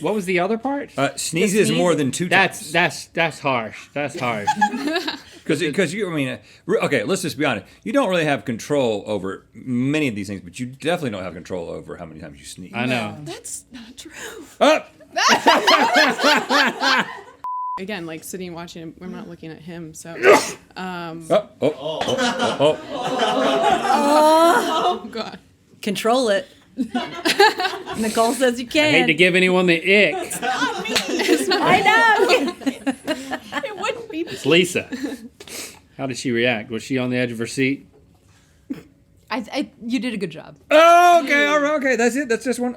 What was the other part? Sneezes more than 2 times. That's harsh. That's harsh. Because you, I mean, okay, let's just be honest. You don't really have control over many of these things, but you definitely don't have control over how many times you sneeze. I know. That's not true. Again, like sitting and watching him, we're not looking at him, so. Oh, God. Control it. Nicole says you I can. hate to give anyone the ick. I know. It wouldn't be. It's Lisa. How did she react? Was she on the edge of her seat? You did a good job. Oh, okay, all right, okay, that's it. That's just one.